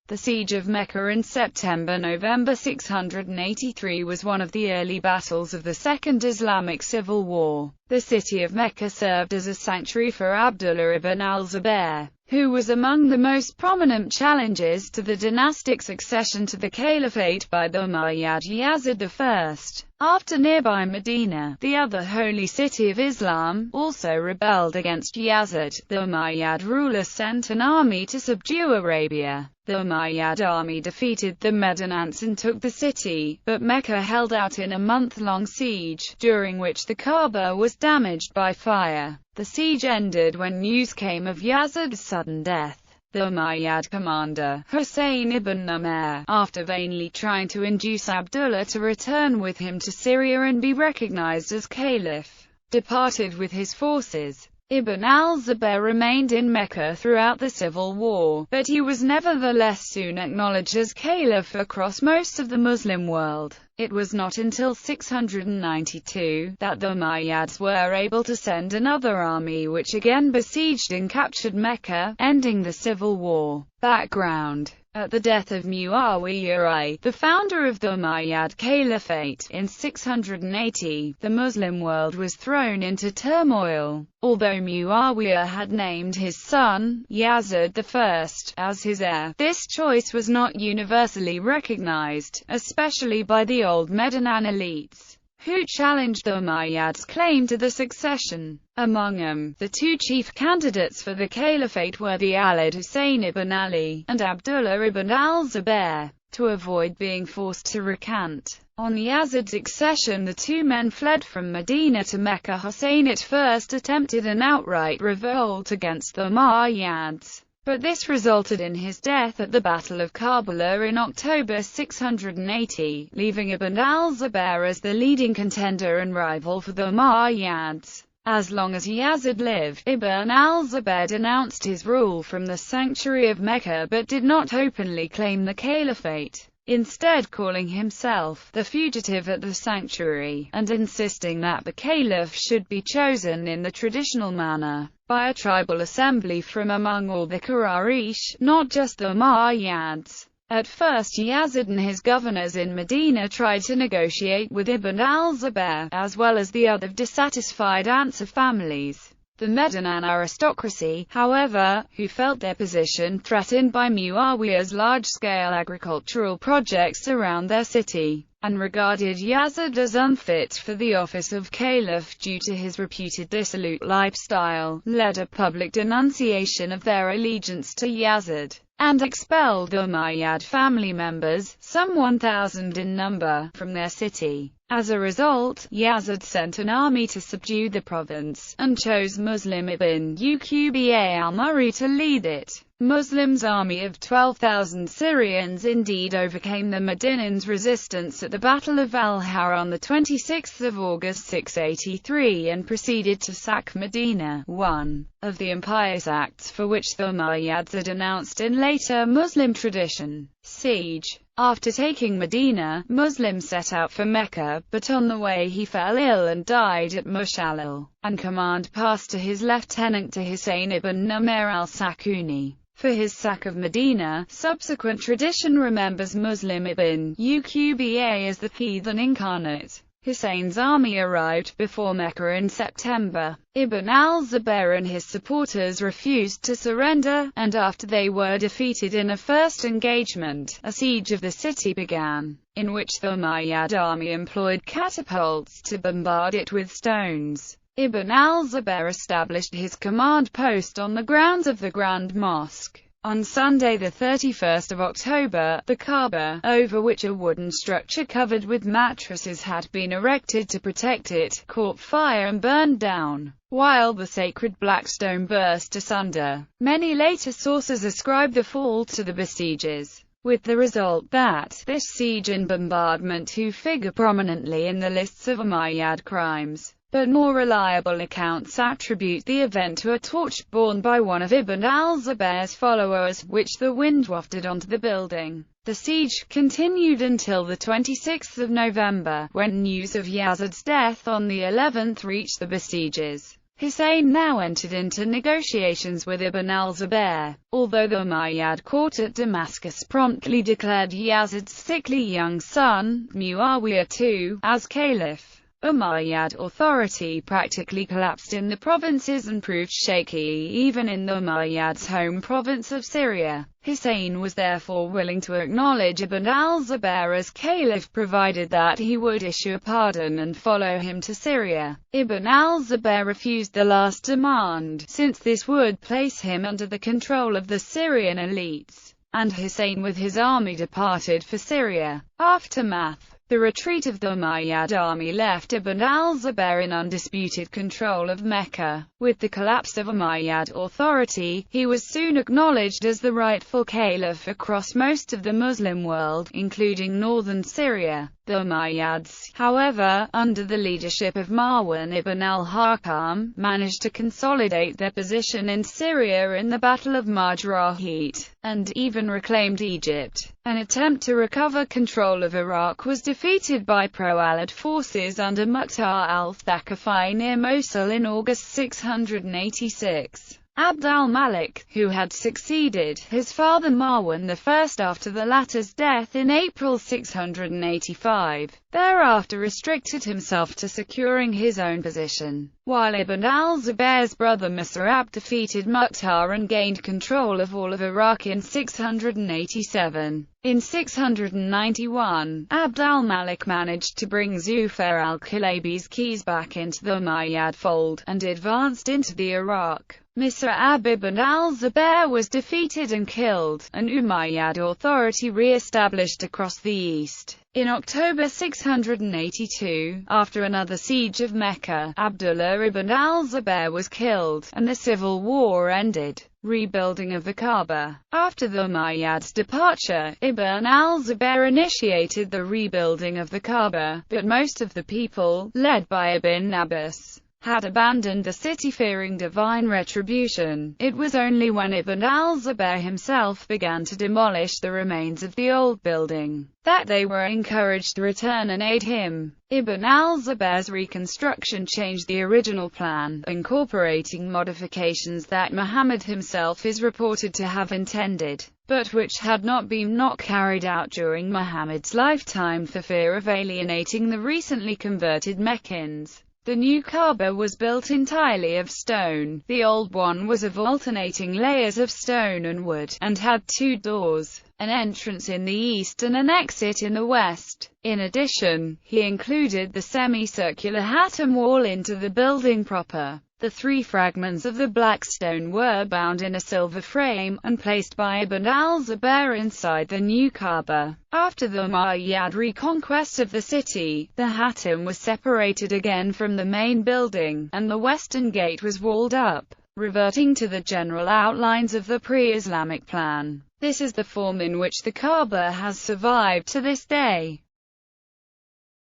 The siege of Mecca in September–November 683 was one of the early battles of the Second Islamic Civil War. The city of Mecca served as a sanctuary for Abdullah ibn al-Zubayr, who was among the most prominent challengers to the dynastic succession to the caliphate by the Umayyad Yazid I. After nearby Medina, the other holy city of Islam, also rebelled against Yazid, the Umayyad ruler sent an army to subdue Arabia. The Umayyad army defeated the Medinants and took the city, but Mecca held out in a month-long siege, during which the Kaaba was damaged by fire. The siege ended when news came of Yazid's sudden death. The Umayyad commander, Husayn ibn Numayr, after vainly trying to induce Abdullah to return with him to Syria and be recognized as caliph, departed with his forces. Ibn al-Zubayr remained in Mecca throughout the civil war, but he was nevertheless soon acknowledged as caliph across most of the Muslim world. It was not until 692 that the Umayyads were able to send another army which again besieged and captured Mecca, ending the civil war. Background: at the death of Muawiyah I, the founder of the Umayyad Caliphate, in 680, the Muslim world was thrown into turmoil. Although Muawiyah had named his son, Yazid I, as his heir, this choice was not universally recognized, especially by the old Medinan elites, who challenged the Umayyads' claim to the succession. Among them, the two chief candidates for the caliphate were the Alid Husayn ibn Ali, and Abdullah ibn al-Zubayr. To avoid being forced to recant on Yazid's accession, the two men fled from Medina to Mecca. Husayn at first attempted an outright revolt against the Umayyads, but this resulted in his death at the Battle of Karbala in October 680, leaving Ibn al-Zubayr as the leading contender and rival for the Umayyads. As long as Yazid lived, Ibn al-Zubayr denounced his rule from the sanctuary of Mecca but did not openly claim the caliphate, instead calling himself the fugitive at the sanctuary, and insisting that the caliph should be chosen in the traditional manner, by a tribal assembly from among all the Quraysh, not just the Umayyads. At first Yazid and his governors in Medina tried to negotiate with Ibn al-Zubayr, as well as the other dissatisfied Ansar families. The Medinan aristocracy, however, who felt their position threatened by Muawiyah's large-scale agricultural projects around their city, and regarded Yazid as unfit for the office of caliph due to his reputed dissolute lifestyle, led a public denunciation of their allegiance to Yazid, and expelled Umayyad family members, some 1,000 in number, from their city. As a result, Yazid sent an army to subdue the province, and chose Muslim ibn Uqba al-Murri to lead it. Muslim's army of 12,000 Syrians indeed overcame the Medinans' resistance at the Battle of Al-Hara on 26 August 683 and proceeded to sack Medina, one of the impious acts for which the Umayyads are denounced in later Muslim tradition. Siege. After taking Medina, Muslim set out for Mecca, but on the way he fell ill and died at Mushalil, and command passed to his lieutenant to Husayn ibn Numayr al-Sakuni. For his sack of Medina, subsequent tradition remembers Muslim ibn Uqba as the heathen incarnate. Husayn's army arrived before Mecca in September. Ibn al-Zubayr and his supporters refused to surrender, and after they were defeated in a first engagement, a siege of the city began, in which the Umayyad army employed catapults to bombard it with stones. Ibn al-Zubayr established his command post on the grounds of the Grand Mosque. On Sunday 31 October, the Kaaba, over which a wooden structure covered with mattresses had been erected to protect it, caught fire and burned down, while the sacred black stone burst asunder. Many later sources ascribe the fall to the besiegers, with the result that this siege and bombardment who figure prominently in the lists of Umayyad crimes. But more reliable accounts attribute the event to a torch borne by one of Ibn al-Zubayr's followers, which the wind wafted onto the building. The siege continued until the 26th of November, when news of Yazid's death on the 11th reached the besiegers. Hussein now entered into negotiations with Ibn al-Zubayr, although the Umayyad court at Damascus promptly declared Yazid's sickly young son, Muawiyah II, as caliph. Umayyad authority practically collapsed in the provinces and proved shaky even in the Umayyads' home province of Syria. Hussein was therefore willing to acknowledge Ibn al-Zubayr as caliph provided that he would issue a pardon and follow him to Syria. Ibn al-Zubayr refused the last demand, since this would place him under the control of the Syrian elites, and Hussein with his army departed for Syria. Aftermath. The retreat of the Umayyad army left Ibn al-Zubayr in undisputed control of Mecca. With the collapse of Umayyad authority, he was soon acknowledged as the rightful caliph across most of the Muslim world, including northern Syria. The Umayyads, however, under the leadership of Marwan ibn al-Hakam, managed to consolidate their position in Syria in the Battle of Majrahit, and even reclaimed Egypt. An attempt to recover control of Iraq was defeated by pro-Allied forces under Mukhtar al-Thaqafi near Mosul in August 686. Abd al-Malik, who had succeeded his father Marwan I after the latter's death in April 685, thereafter restricted himself to securing his own position, while Ibn al-Zubayr's brother Mus'ab defeated Mukhtar and gained control of all of Iraq in 687. In 691, Abd al-Malik managed to bring Zufar al-Kalabi's keys back into the Umayyad fold, and advanced into the Iraq. Mus'ab ibn al-Zubayr was defeated and killed, and Umayyad authority re-established across the east. In October 682, after another siege of Mecca, Abdullah ibn al-Zubayr was killed, and the civil war ended. Rebuilding of the Kaaba. After the Umayyads' departure, Ibn al-Zubayr initiated the rebuilding of the Kaaba, but most of the people, led by Ibn Abbas, had abandoned the city fearing divine retribution. It was only when Ibn al-Zubayr himself began to demolish the remains of the old building that they were encouraged to return and aid him. Ibn al-Zubayr's reconstruction changed the original plan, incorporating modifications that Muhammad himself is reported to have intended, but which had not been carried out during Muhammad's lifetime for fear of alienating the recently converted Meccans. The new Kaaba was built entirely of stone. The old one was of alternating layers of stone and wood, and had two doors, an entrance in the east and an exit in the west. In addition, he included the semicircular Hatam wall into the building proper. The three fragments of the black stone were bound in a silver frame, and placed by Ibn al-Zubayr inside the new Kaaba. After the Umayyad reconquest of the city, the Hatam was separated again from the main building, and the western gate was walled up, reverting to the general outlines of the pre-Islamic plan. This is the form in which the Kaaba has survived to this day.